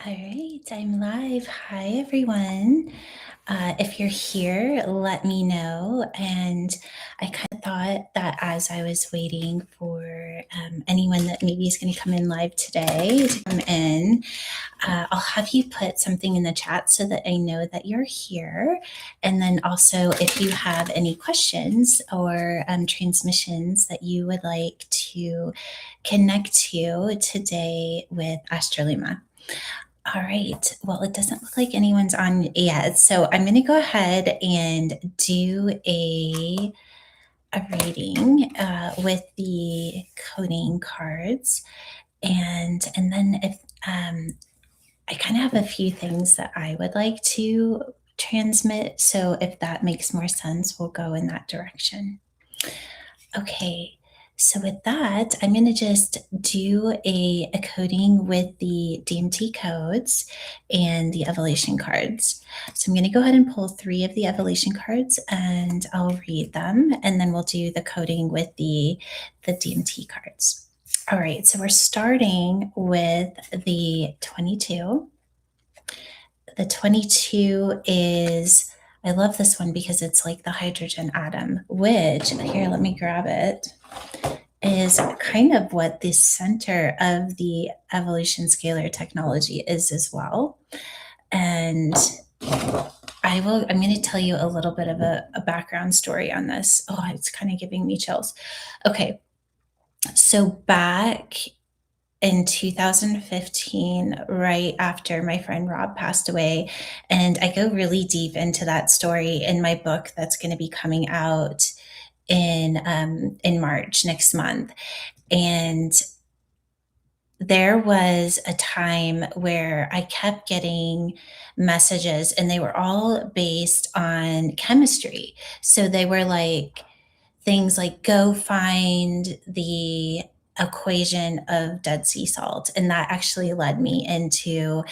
All right, I'm live. Hi, everyone. If you're here, let me know. And I kind of thought that as I was waiting for anyone that maybe is going to come in live today to come in, I'll have you put something in the chat so that I know that you're here. And then also, if you have any questions or transmissions that you would like to connect to today with Astra'Luma. All right. Well, it doesn't look like anyone's on yet. So I'm going to go ahead and do a reading with the coding cards. And then if I kind of have a few things that I would like to transmit. So if that makes more sense, we'll go in that direction. Okay. So with that, I'm going to just do a coding with the DMT codes and the evolution cards. So I'm going to go ahead and pull 3 of the evolution cards and I'll read them, and then we'll do the coding with the DMT cards. All right, so we're starting with the 22. The 22 is, I love this one because it's like the hydrogen atom, which, here, let me grab it, is kind of what the center of the evolution scalar technology is as well. And I'm going to tell you a little bit of a background story on this. Oh, it's kind of giving me chills. Okay. So back in 2015, right after my friend Rob passed away, and I go really deep into that story in my book that's going to be coming out in March next month. And there was a time where I kept getting messages, and they were all based on chemistry. So they were like things like, go find the equation of Dead Sea salt. And that actually led me into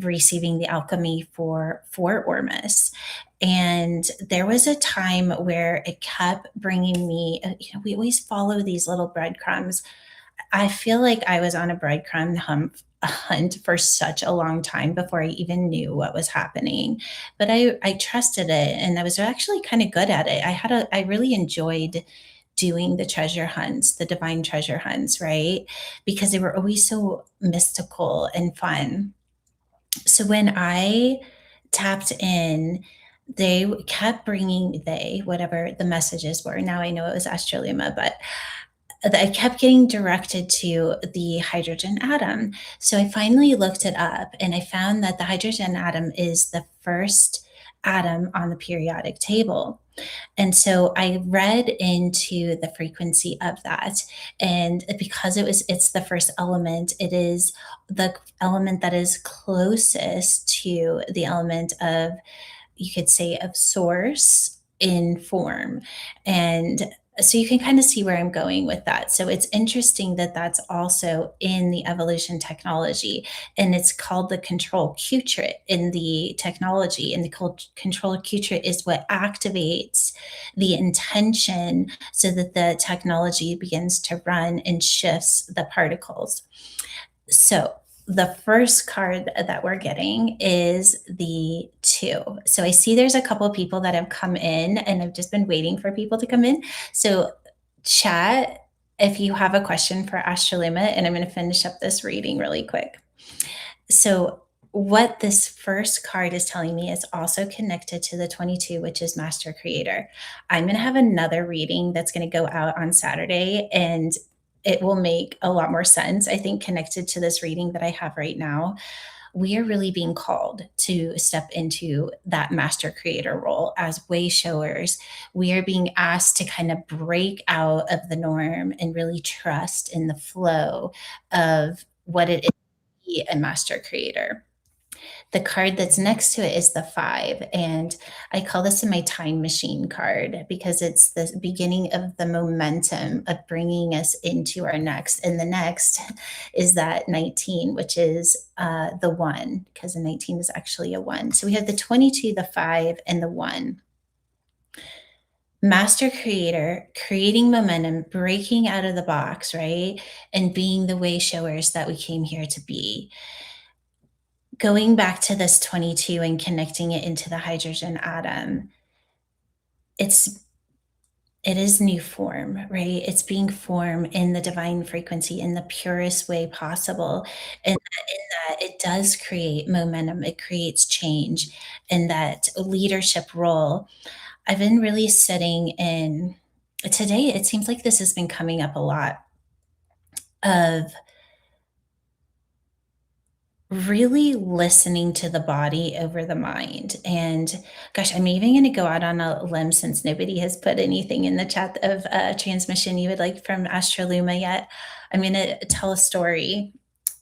receiving the alchemy for Ormus. And there was a time where it kept bringing me, we always follow these little breadcrumbs. I feel like I was on a breadcrumb hunt for such a long time before I even knew what was happening. But I trusted it, and I was actually kind of good at it. I really enjoyed doing the treasure hunts, the divine treasure hunts, right? Because they were always so mystical and fun. So when I tapped in, they kept bringing whatever the messages were. Now I know it was Astra'Luma, but I kept getting directed to the hydrogen atom. So I finally looked it up, and I found that the hydrogen atom is the first atom on the periodic table. And so I read into the frequency of that. And because it's the first element, it is the element that is closest to the element of, you could say, of source in form. And so you can kind of see where I'm going with that. So it's interesting that that's also in the evolution technology, and it's called the control Q-trit in the technology. And the control Q-trit is what activates the intention so that the technology begins to run and shifts the particles. So the first card that we're getting is the 2. So I see there's a couple of people that have come in, and I've just been waiting for people to come in. So chat if you have a question for Astra'Luma, and I'm going to finish up this reading really quick. So what this first card is telling me is also connected to the 22, which is Master Creator. I'm going to have another reading that's going to go out on Saturday, and it will make a lot more sense, I think, connected to this reading that I have right now. We are really being called to step into that master creator role as way showers. We are being asked to kind of break out of the norm and really trust in the flow of what it is to be a master creator. The card that's next to it is the 5. And I call this my time machine card because it's the beginning of the momentum of bringing us into our next. And the next is that 19, which is the 1, because the 19 is actually a 1. So we have the 22, the 5, and the 1. Master creator, creating momentum, breaking out of the box, right? And being the way showers that we came here to be. going back to this 22 and connecting it into the hydrogen atom, it's it is new form, right? It's being formed in the divine frequency in the purest way possible. And that it does create momentum, it creates change in that leadership role. I've been really sitting in today, it seems like this has been coming up a lot of really listening to the body over the mind. And gosh, I'm even going to go out on a limb since nobody has put anything in the chat of transmission you would like from Astra'Luma yet. I'm going to tell a story.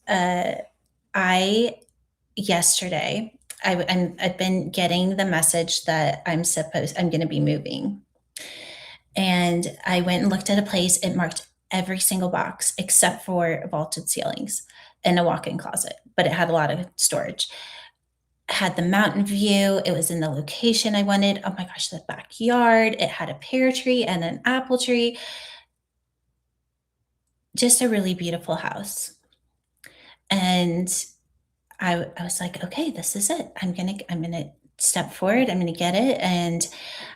Uh, I yesterday I've been getting the message that I'm going to be moving, and I went and looked at a place. It marked every single box except for vaulted ceilings and a walk-in closet, but it had a lot of storage. Had the mountain view. It was in the location I wanted. Oh my gosh, the backyard. It had a pear tree and an apple tree. Just a really beautiful house. And I was like, okay, this is it. I'm gonna step forward. I'm gonna get it. And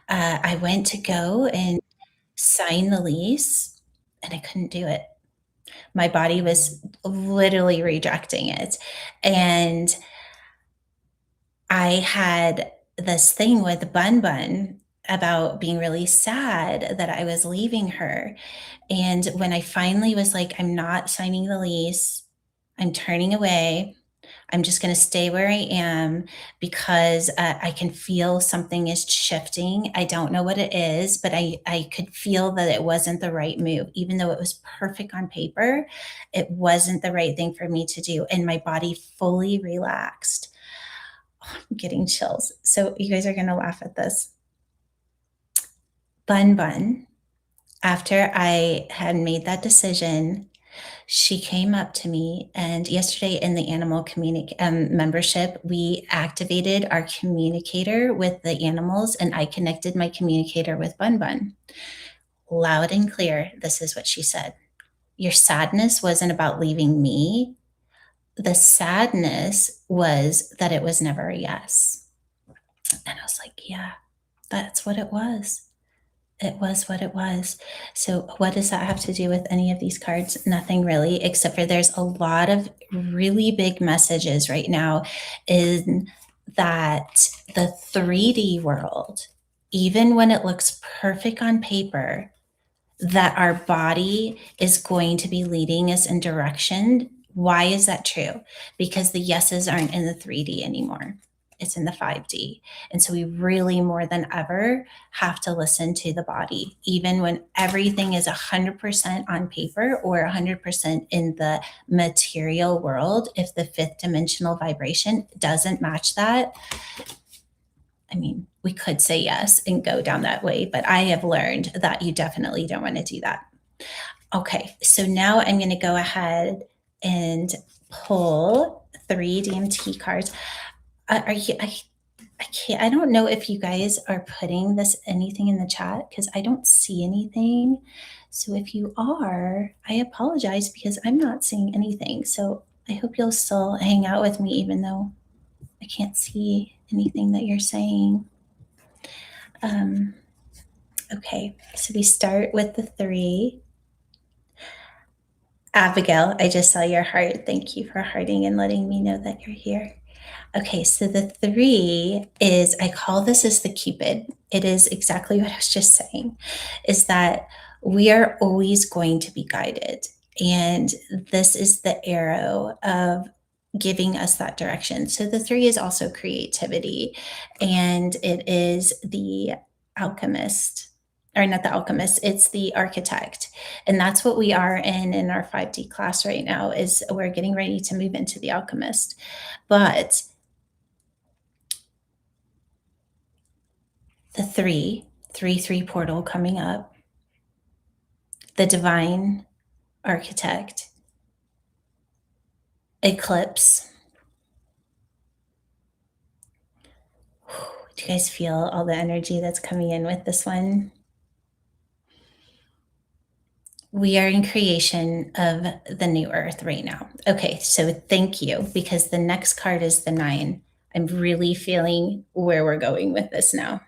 I went to go and sign the lease, and I couldn't do it. My body was literally rejecting it. And I had this thing with Bun Bun about being really sad that I was leaving her. And when I finally was like, I'm not signing the lease, I'm turning away. I'm just going to stay where I am because I can feel something is shifting. I don't know what it is, but I could feel that it wasn't the right move. Even though it was perfect on paper, it wasn't the right thing for me to do. And my body fully relaxed. Oh, I'm getting chills. So you guys are going to laugh at this. Bun Bun, after I had made that decision, she came up to me, and yesterday in the animal membership, we activated our communicator with the animals, and I connected my communicator with Bun Bun. Loud and clear, this is what she said. Your sadness wasn't about leaving me. The sadness was that it was never a yes. And I was like, yeah, that's what it was. It was what it was. So, what does that have to do with any of these cards? Nothing really, except for there's a lot of really big messages right now in that the 3D world, even when it looks perfect on paper, that our body is going to be leading us in direction. Why is that true? Because the yeses aren't in the 3D anymore. It's in the 5D. And so we really more than ever have to listen to the body, even when everything is 100% on paper or 100% in the material world. If the fifth dimensional vibration doesn't match that, I mean, we could say yes and go down that way, but I have learned that you definitely don't want to do that. Okay, so now I'm going to go ahead and pull 3 DMT cards. Are you? I can't. I don't know if you guys are putting this anything in the chat because I don't see anything. So if you are, I apologize because I'm not seeing anything. So I hope you'll still hang out with me even though I can't see anything that you're saying. Okay, so we start with the 3. Abigail, I just saw your heart. Thank you for hearting and letting me know that you're here. Okay, so the 3 is, I call this as the Cupid. It is exactly what I was just saying, is that we are always going to be guided. And this is the arrow of giving us that direction. So the 3 is also creativity, and it is the alchemist, or not the alchemist, it's the architect. And that's what we are in our 5D class right now, is we're getting ready to move into the alchemist. But the 3 portal coming up, the divine architect, eclipse. Do you guys feel all the energy that's coming in with this one? We are in creation of the new earth right now. Okay, so thank you, because the next card is the 9. I'm really feeling where we're going with this now.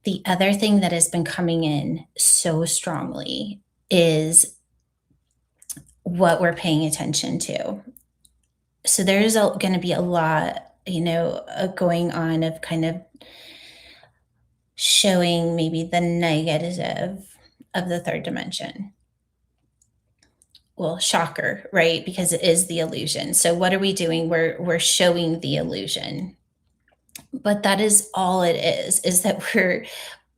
The other thing that has been coming in so strongly is what we're paying attention to. So there's going to be a lot, going on of kind of showing maybe the negative of the third dimension. Well, shocker, right? Because it is the illusion. So what are we doing? We're showing the illusion. But that is all it is that we're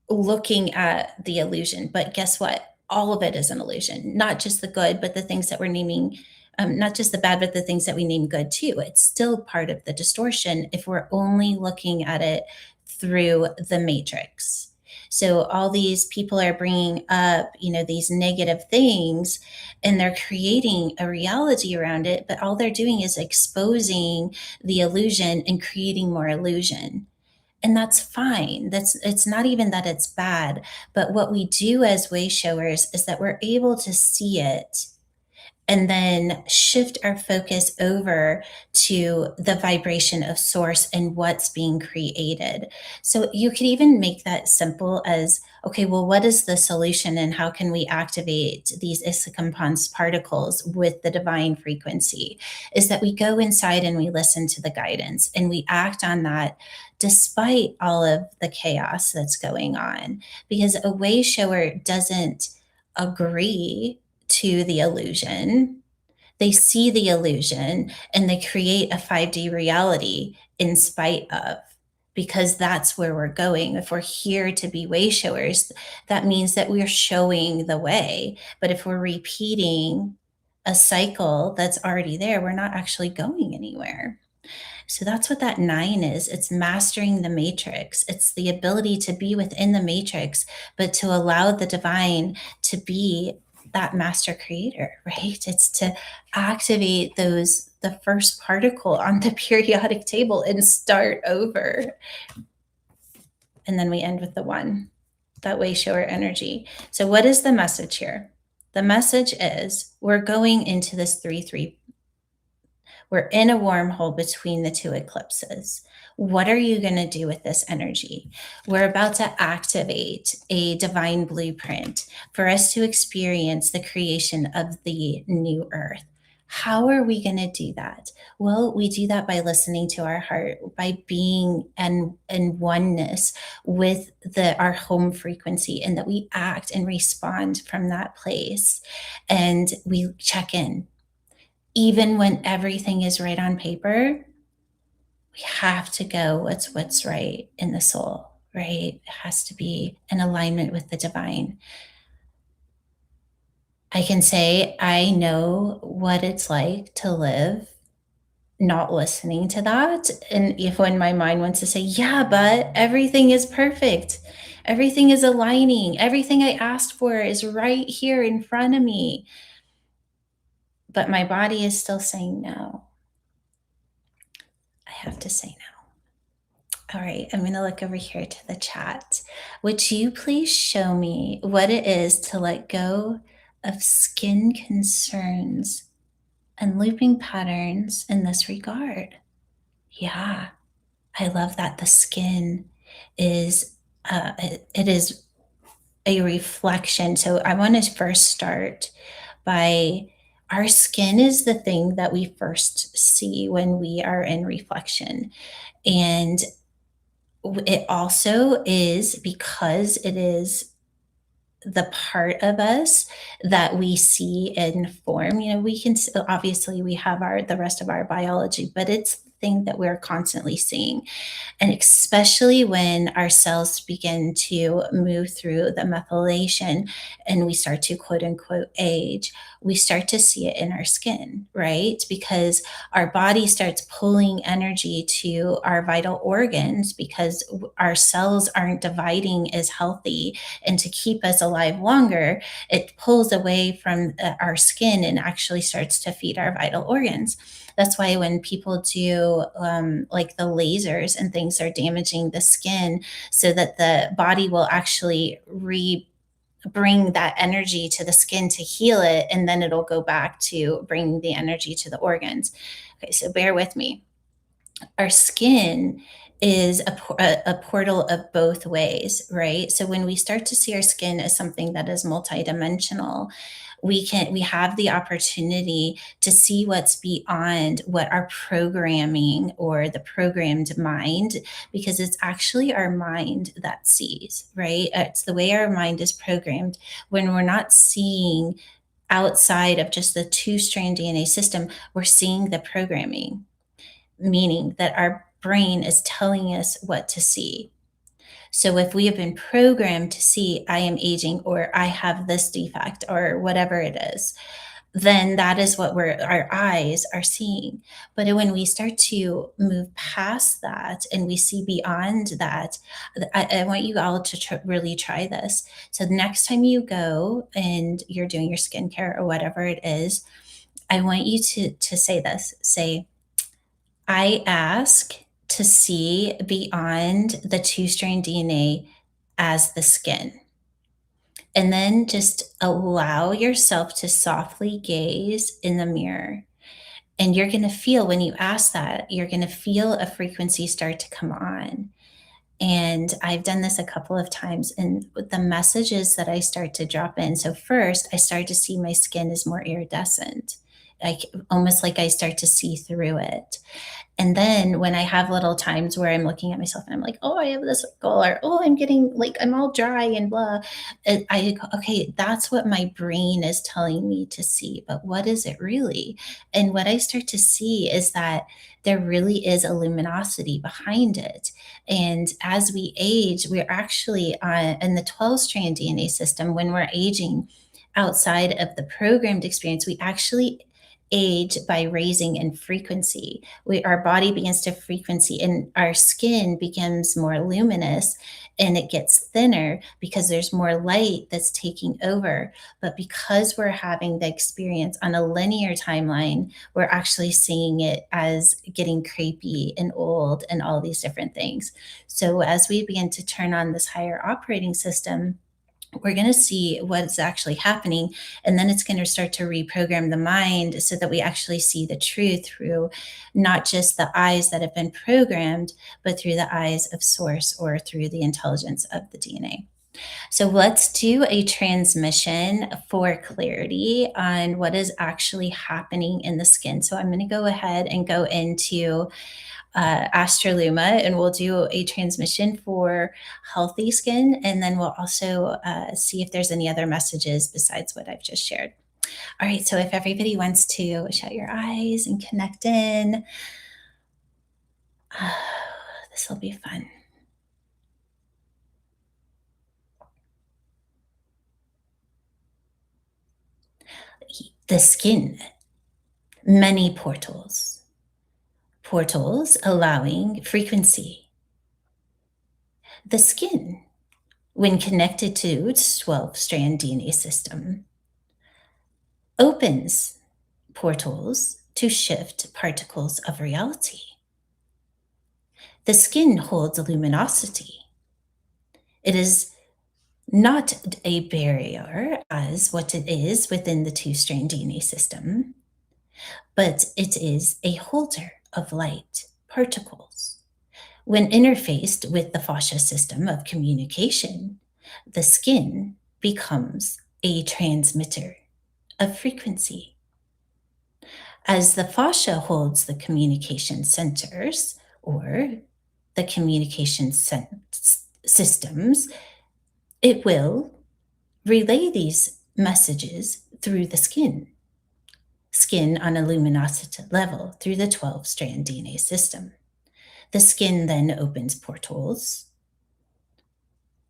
looking at the illusion. But guess what? All of it is an illusion, not just the good, but the things that we're naming, not just the bad, but the things that we name good too. It's still part of the distortion if we're only looking at it through the matrix. So all these people are bringing up, these negative things, and they're creating a reality around it, but all they're doing is exposing the illusion and creating more illusion, and that's fine. It's not even that it's bad, but what we do as way showers is that we're able to see it and then shift our focus over to the vibration of source and what's being created. So you could even make that simple as, okay, well, what is the solution and how can we activate these Issachar particles with the divine frequency? Is that we go inside and we listen to the guidance and we act on that despite all of the chaos that's going on. Because a way shower doesn't agree to the illusion. They see the illusion and they create a 5D reality in spite of, because that's where we're going. If we're here to be way showers, that means that we're showing the way. But if we're repeating a cycle that's already there, we're not actually going anywhere. So that's what that 9 is. It's mastering the matrix. It's the ability to be within the matrix, but to allow the divine to be that master creator, right? It's to activate the first particle on the periodic table and start over. And then we end with the 1, that way shower energy. So what is the message here? The message is we're going into this 3-3. We're in a wormhole between the 2 eclipses. What are you going to do with this energy? We're about to activate a divine blueprint for us to experience the creation of the new earth. How are we going to do that? Well, we do that by listening to our heart, by being in oneness with our home frequency, and that we act and respond from that place. And we check in even when everything is right on paper. We have to go what's right in the soul, right? It has to be in alignment with the divine. I can say I know what it's like to live not listening to that. And if when my mind wants to say, yeah, but everything is perfect, everything is aligning, everything I asked for is right here in front of me, but my body is still saying no, I have to say no. All right, I'm going to look over here to the chat. Would you please show me what it is to let go of skin concerns and looping patterns in this regard? Yeah, I love that. The skin is, it is a reflection. So I want to first start by, our skin is the thing that we first see when we are in reflection. And it also is because it is the part of us that we see in form. We can, obviously we have the rest of our biology, but it's the thing that we're constantly seeing. And especially when our cells begin to move through the methylation and we start to quote unquote age, we start to see it in our skin, right? Because our body starts pulling energy to our vital organs because our cells aren't dividing as healthy. And to keep us alive longer, it pulls away from our skin and actually starts to feed our vital organs. That's why when people do like the lasers and things are damaging the skin so that the body will actually bring that energy to the skin to heal it, and then it'll go back to bringing the energy to the organs. Okay, so bear with me. Our skin is a portal of both ways, right? So when we start to see our skin as something that is multidimensional, we have the opportunity to see what's beyond what our programming or the programmed mind, because it's actually our mind that sees, right? It's the way our mind is programmed. When we're not seeing outside of just the two-strand DNA system, we're seeing the programming, meaning that our brain is telling us what to see. So if we have been programmed to see, I am aging, or I have this defect, or whatever it is, then that is what our eyes are seeing. But when we start to move past that and we see beyond that, I want you all to really try this. So the next time you go and you're doing your skincare or whatever it is, I want you to say this. Say, I ask to see beyond the two-strand DNA as the skin. And then just allow yourself to softly gaze in the mirror. And you're going to feel, when you ask that, you're going to feel a frequency start to come on. And I've done this a couple of times. And the messages that I start to drop in. So, first, I start to see my skin is more iridescent, like almost like I start to see through it. And then when I have little times where I'm looking at myself and I'm like, oh, I have this goal, or oh, I'm getting like, I'm all dry and blah. I go, okay, that's what my brain is telling me to see. But what is it really? And what I start to see is that there really is a luminosity behind it. And as we age, we're actually in the 12-strand DNA system. When we're aging outside of the programmed experience, we actually age by raising in frequency. Our body begins to frequency, and our skin becomes more luminous, and it gets thinner because there's more light that's taking over. But because we're having the experience on a linear timeline, we're actually seeing it as getting crepey and old and all these different things. So as we begin to turn on this higher operating system, we're going to see what's actually happening. And then it's going to start to reprogram the mind so that we actually see the truth through not just the eyes that have been programmed, but through the eyes of source, or through the intelligence of the DNA. So let's do a transmission for clarity on what is actually happening in the skin. So I'm going to go ahead and go into Astra'Luma, and we'll do a transmission for healthy skin. And then we'll also see if there's any other messages besides what I've just shared. All right, so if everybody wants to shut your eyes and connect in, this will be fun. The skin, many portals, portals allowing frequency. The skin, when connected to its 12-strand DNA system, opens portals to shift particles of reality. The skin holds luminosity. It is not a barrier as what it is within the two-strand DNA system, but it is a holder of light particles. When interfaced with the fascia system of communication, the skin becomes a transmitter of frequency. As the fascia holds the communication centers, or the communication systems, it will relay these messages through the skin on a luminosity level through the 12-strand DNA system. The skin then opens portals,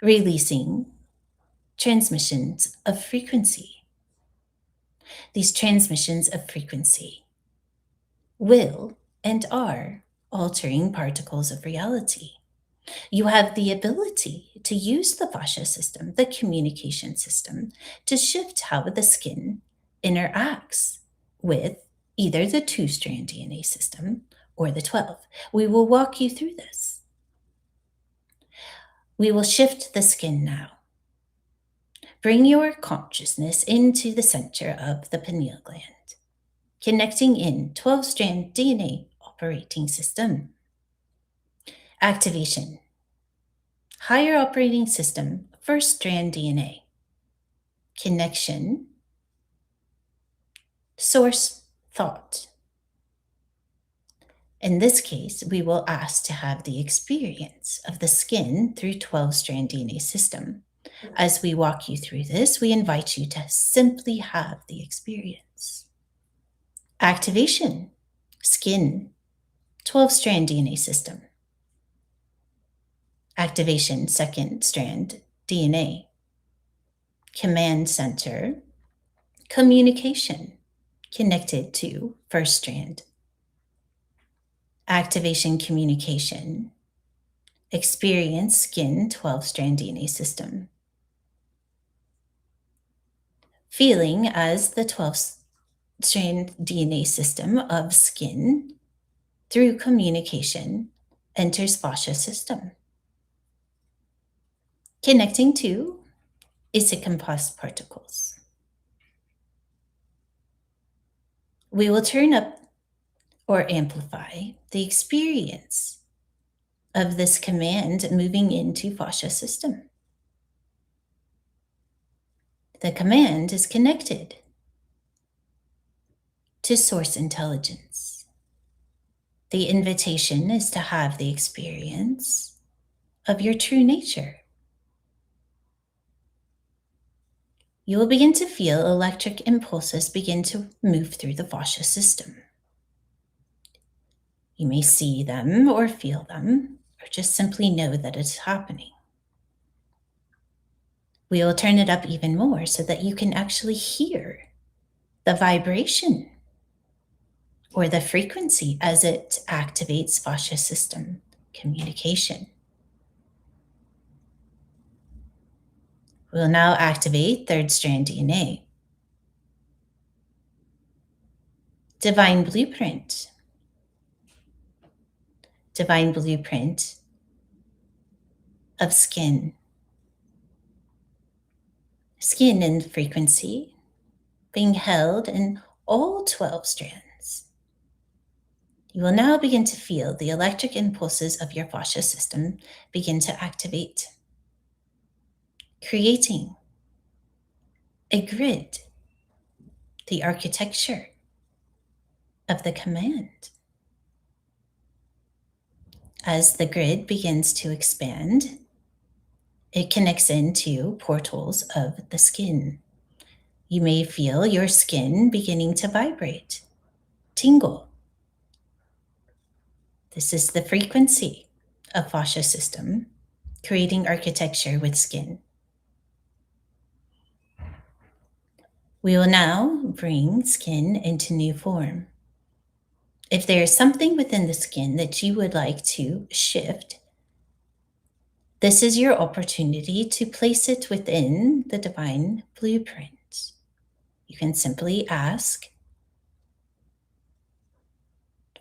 releasing transmissions of frequency. These transmissions of frequency will and are altering particles of reality. You have the ability to use the fascia system, the communication system, to shift how the skin interacts with either the two-strand DNA system or the 12. We will walk you through this. We will shift the skin now. Bring your consciousness into the center of the pineal gland, connecting in 12-strand DNA operating system. Activation. Higher operating system, first strand DNA. Connection. Source thought. In this case, we will ask to have the experience of the skin through 12-strand DNA system. As we walk you through this, we invite you to simply have the experience. Activation, skin, 12-strand DNA system. Activation, second strand DNA. Command center, communication, connected to first strand. Activation, communication, experience, skin, 12-strand DNA system. Feeling as the 12-strand DNA system of skin through communication enters fascia system. Connecting to isocomposed particles. We will turn up or amplify the experience of this command moving into fascia system. The command is connected to source intelligence. The invitation is to have the experience of your true nature. You will begin to feel electric impulses begin to move through the fascia system. You may see them or feel them, or just simply know that it's happening. We will turn it up even more so that you can actually hear the vibration or the frequency as it activates fascia system communication. We'll now activate third strand DNA. Divine blueprint. Divine blueprint of skin. Skin and frequency being held in all 12 strands. You will now begin to feel the electric impulses of your fascia system begin to activate, creating a grid, the architecture of the command. As the grid begins to expand, it connects into portals of the skin. You may feel your skin beginning to vibrate, tingle. This is the frequency of fascia system, creating architecture with skin. We will now bring skin into new form. If there is something within the skin that you would like to shift, this is your opportunity to place it within the divine blueprint. You can simply ask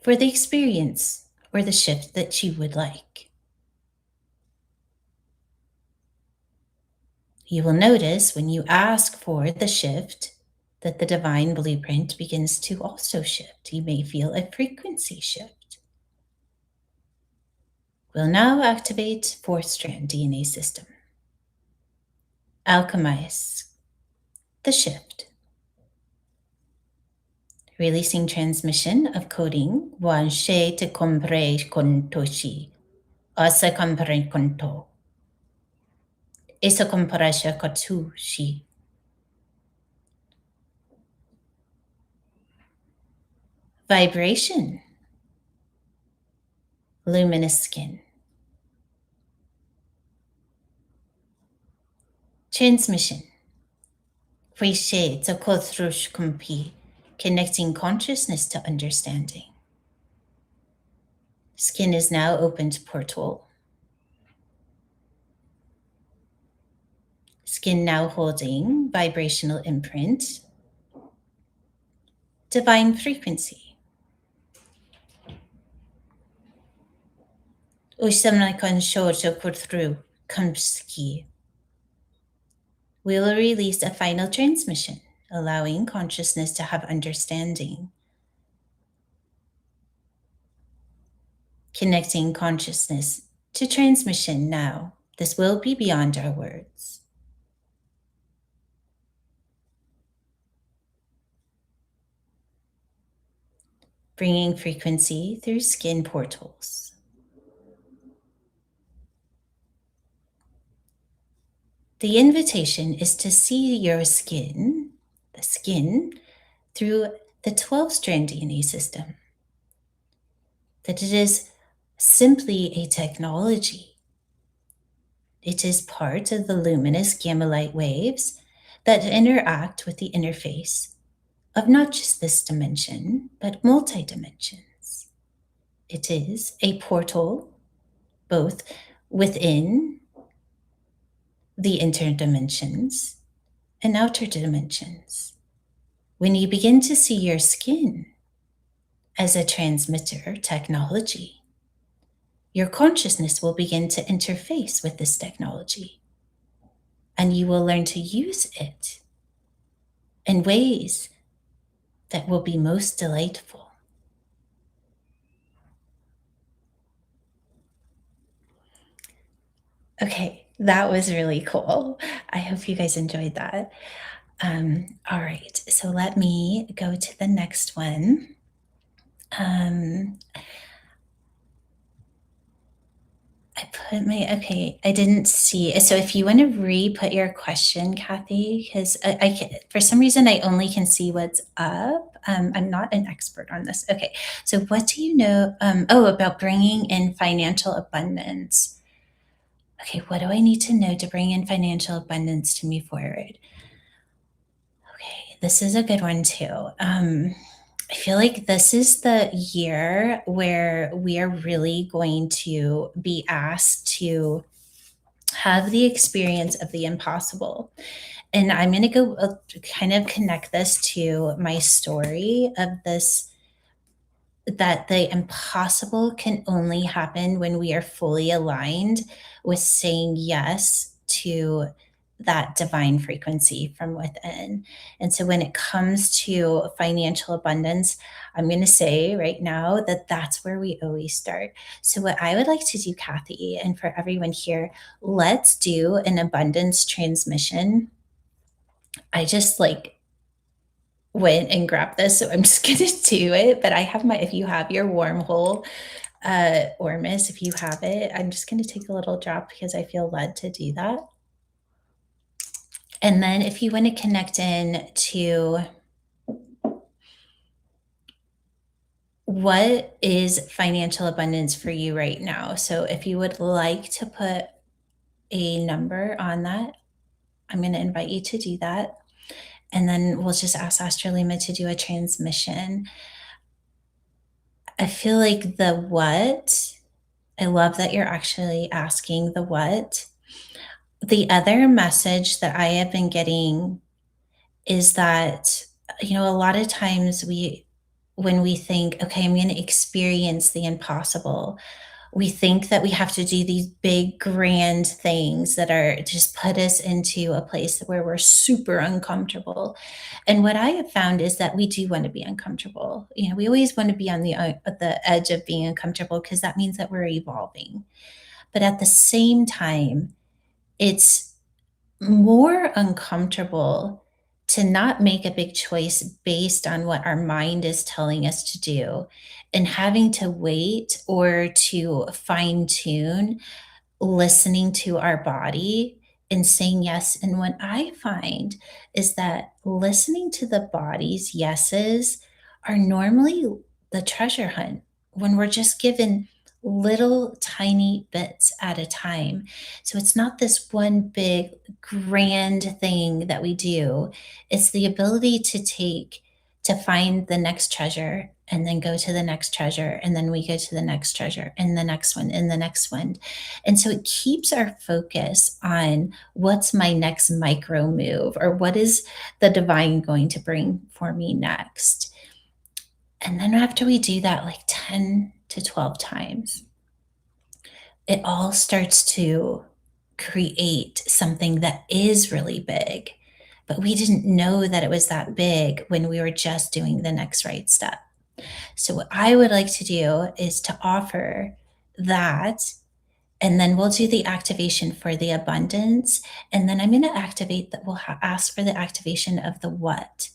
for the experience or the shift that you would like. You will notice when you ask for the shift that the divine blueprint begins to also shift. You may feel a frequency shift. We'll now activate fourth strand DNA system. Alchemize the shift. Releasing transmission of coding. Wan she te compre contoshi. Asa compre conto. Esa compresha katushi. Vibration. Luminous skin. Transmission. Frishe to kothrush kumpi. Connecting consciousness to understanding. Skin is now opened portal. Skin now holding vibrational imprint. Divine frequency. Usamna kan shorta kurthru kamski. We will release a final transmission, allowing consciousness to have understanding, connecting consciousness to transmission now. This will be beyond our words. Bringing frequency through skin portals. The invitation is to see your skin, the skin, through the 12-strand DNA system. That it is simply a technology. It is part of the luminous gamma light waves that interact with the interface of not just this dimension, but multi dimensions. It is a portal both within the interdimensions and outer dimensions. When you begin to see your skin as a transmitter technology, your consciousness will begin to interface with this technology, and you will learn to use it in ways that will be most delightful. Okay, that was really cool. I hope you guys enjoyed that. All right, so let me go to the next one. I didn't see. So if you want to re-put your question, Kathy, because for some reason, I only can see what's up. I'm not an expert on this. Okay, so what do you know? About bringing in financial abundance. Okay, what do I need to know to bring in financial abundance to move forward? Okay, this is a good one too. I feel like this is the year where we are really going to be asked to have the experience of the impossible. And I'm going to go kind of connect this to my story of this, that the impossible can only happen when we are fully aligned with saying yes to that divine frequency from within. And so when it comes to financial abundance, I'm going to say right now that that's where we always start. So what I would like to do, Kathy, and for everyone here, let's do an abundance transmission. I just went and grabbed this, so I'm just going to do it. But I have if you have your wormhole, Ormus, if you have it, I'm just going to take a little drop because I feel led to do that. And then if you want to connect in to what is financial abundance for you right now. So if you would like to put a number on that, I'm going to invite you to do that. And then we'll just ask Astra'Luma to do a transmission. I feel like the what, I love that you're actually asking the what. The other message that I have been getting is that, a lot of times when we think, okay, I'm going to experience the impossible, we think that we have to do these big, grand things that are just put us into a place where we're super uncomfortable. And what I have found is that we do want to be uncomfortable. We always want to be on the edge of being uncomfortable because that means that we're evolving. But at the same time, it's more uncomfortable to not make a big choice based on what our mind is telling us to do and having to wait or to fine tune listening to our body and saying yes. And what I find is that listening to the body's yeses are normally the treasure hunt when we're just given little tiny bits at a time. So it's not this one big grand thing that we do. It's the ability to find the next treasure and then go to the next treasure. And then we go to the next treasure and the next one and the next one. And so it keeps our focus on what's my next micro move or what is the divine going to bring for me next. And then after we do that, 10 to 12 times, it all starts to create something that is really big, but we didn't know that it was that big when we were just doing the next right step. So, what I would like to do is to offer that, and then we'll do the activation for the abundance. And then I'm going to activate that. We'll ask for the activation of the what.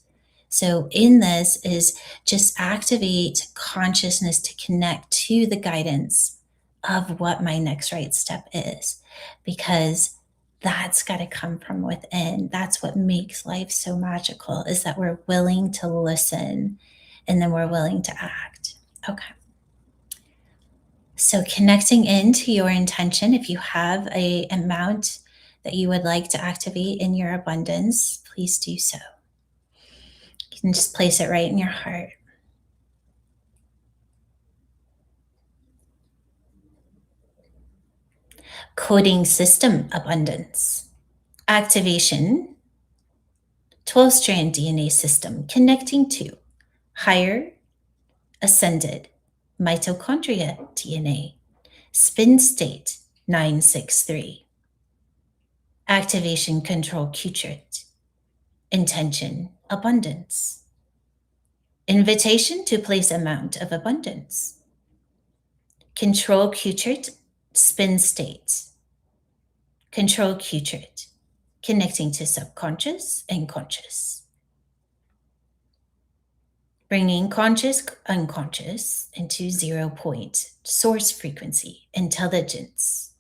So, in this is just activate consciousness to connect to the guidance of what my next right step is, because that's got to come from within. That's what makes life so magical, is that we're willing to listen and then we're willing to act. Okay. So connecting into your intention, if you have a amount that you would like to activate in your abundance, please do so. You can just place it right in your heart. Coding system abundance. Activation, 12-strand DNA system connecting to higher ascended mitochondria DNA, spin state 963. Activation control Qtrit. Intention abundance. Invitation to place amount of abundance. Control Qtrit spin state. Control Qtrit connecting to subconscious and conscious. Bringing conscious unconscious into 0 point source frequency intelligence.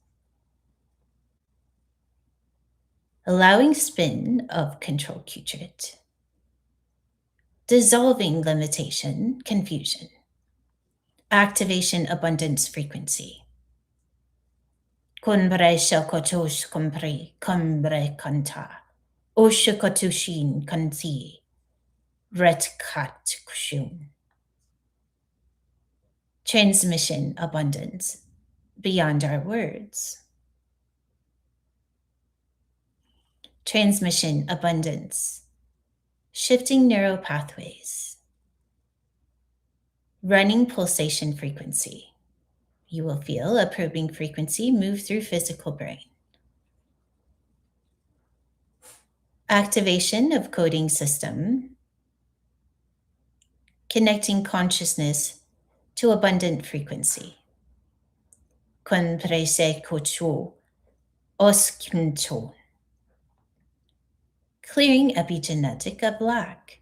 Allowing spin of control Qtrit. Dissolving limitation confusion. Activation abundance frequency. Kunbre shakotosh kumpri kumbre kanta. Oshakotushin kanti. Retkat kushun. Transmission abundance beyond our words. Transmission abundance. Shifting neural pathways. Running pulsation frequency. You will feel a probing frequency move through physical brain. Activation of coding system. Connecting consciousness to abundant frequency. Kun prese kochu oskuncho. Clearing epigenetica black.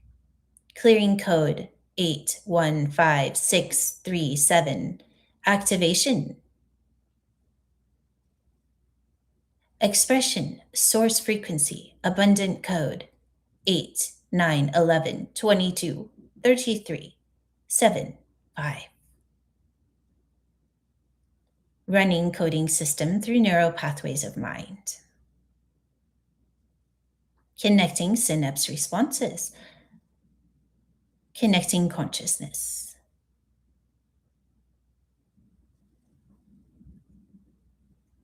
Clearing code 815637. Activation. Expression source frequency abundant code 8 9 11 22 33 7 5. Running coding system through neural pathways of mind. Connecting synapse responses. Connecting consciousness.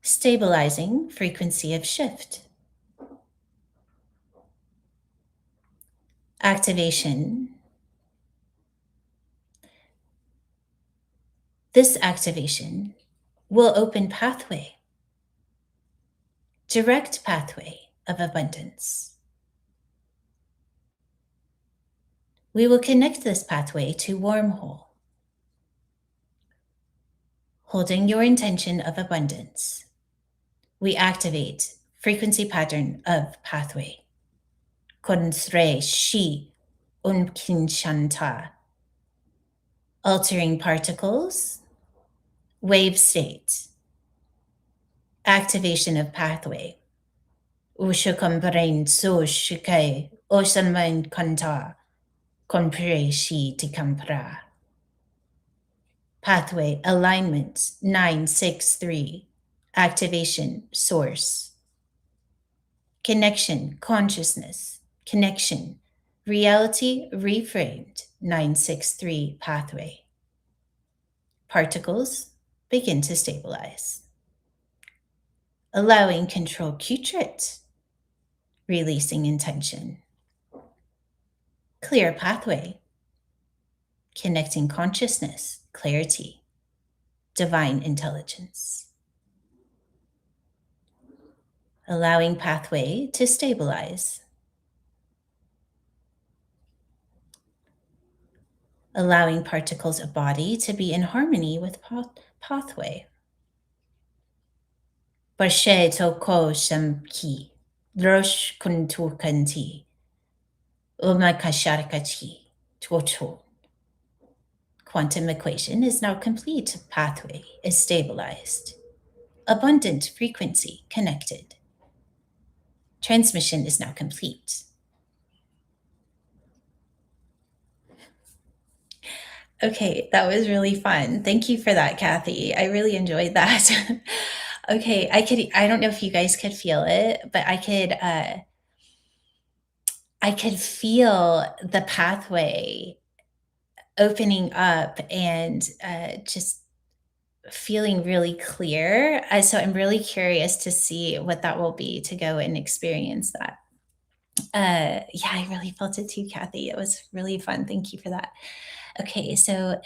Stabilizing frequency of shift. Activation. This activation will open pathway, direct pathway of abundance. We will connect this pathway to wormhole. Holding your intention of abundance, we activate frequency pattern of pathway. Konsre shi unkinshanta. Altering particles, wave state. Activation of pathway. Ushukambrain so shikai osanmain kanta. Kompre shi tikampra. Pathway alignment 963. Activation source. Connection consciousness. Connection reality reframed 963 pathway. Particles begin to stabilize. Allowing control Qtrit. Releasing intention. Clear pathway. Connecting consciousness, clarity, divine intelligence. allowing pathway to stabilize, allowing particles of body to be in harmony with pathway. Parshe toko shamki, drosh kuntukanti, umakasharkachi, tuocho. Quantum equation is now complete. Pathway is stabilized. Abundant frequency connected. Transmission is now complete. Okay, that was really fun. Thank you for that, Kathy. I really enjoyed that. Okay, I don't know if you guys could feel it, but I could feel the pathway opening up and just feeling really clear. So I'm really curious to see what that will be to go and experience that. Yeah, I really felt it too, Kathy. It was really fun. Thank you for that. Okay, so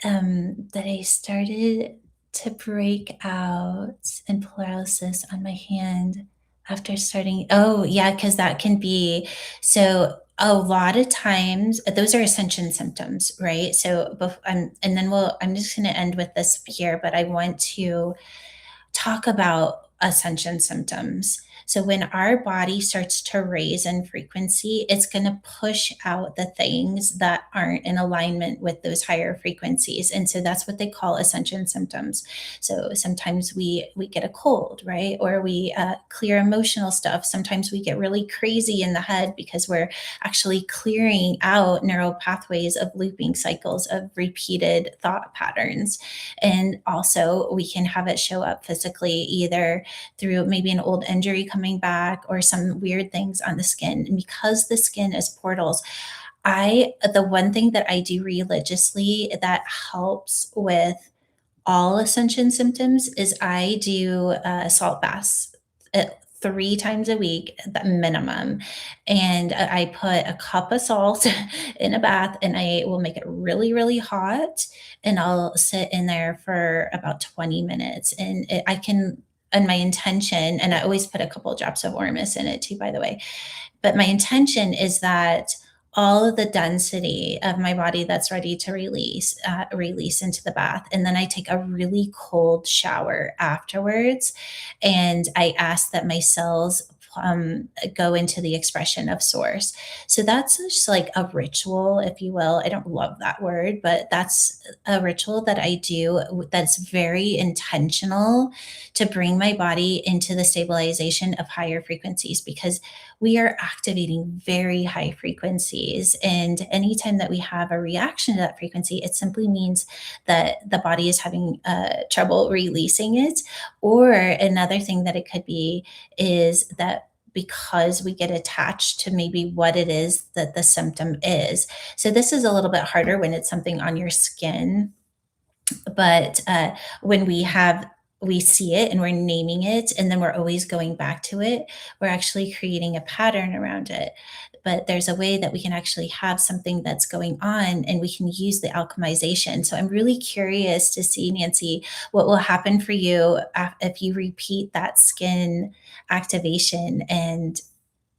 that I started to break out in paralysis on my hand after starting. Oh, yeah, because that can be so. A lot of times, those are ascension symptoms, right? So, and then I'm just going to end with this here, but I want to talk about ascension symptoms. So, when our body starts to raise in frequency, it's going to push out the things that aren't in alignment with those higher frequencies. And so that's what they call ascension symptoms. So sometimes we get a cold, right? Or we clear emotional stuff. Sometimes we get really crazy in the head because we're actually clearing out neural pathways of looping cycles of repeated thought patterns. And also, we can have it show up physically, either through maybe an old injury coming back or some weird things on the skin. And because the skin is portals, the one thing that I do religiously that helps with all ascension symptoms is I do salt baths 3 times a week, the minimum. And I put a cup of salt in a bath and I will make it really, really hot. And I'll sit in there for about 20 minutes. And my intention, and I always put a couple of drops of Ormus in it too, by the way, but my intention is that all of the density of my body that's ready to release into the bath. And then I take a really cold shower afterwards. And I ask that my cells go into the expression of source. So that's just like a ritual, if you will. I don't love that word, but that's a ritual that I do that's very intentional to bring my body into the stabilization of higher frequencies, because we are activating very high frequencies. And anytime that we have a reaction to that frequency, it simply means that the body is having trouble releasing it. Or another thing that it could be is that because we get attached to maybe what it is that the symptom is. So this is a little bit harder when it's something on your skin, but when we see it and we're naming it and then we're always going back to it, we're actually creating a pattern around it. But there's a way that we can actually have something that's going on and we can use the alchemization. So I'm really curious to see, Nancy, what will happen for you if you repeat that skin activation and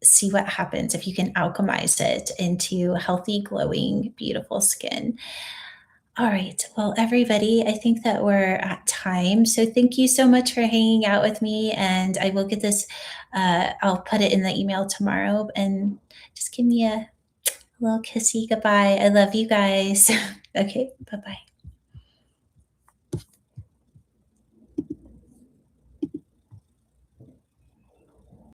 see what happens if you can alchemize it into healthy, glowing, beautiful skin. All right. Well, everybody, I think that we're at time. So thank you so much for hanging out with me. And I will get this, I'll put it in the email tomorrow. And just give me a little kissy goodbye. I love you guys. Okay. Bye bye.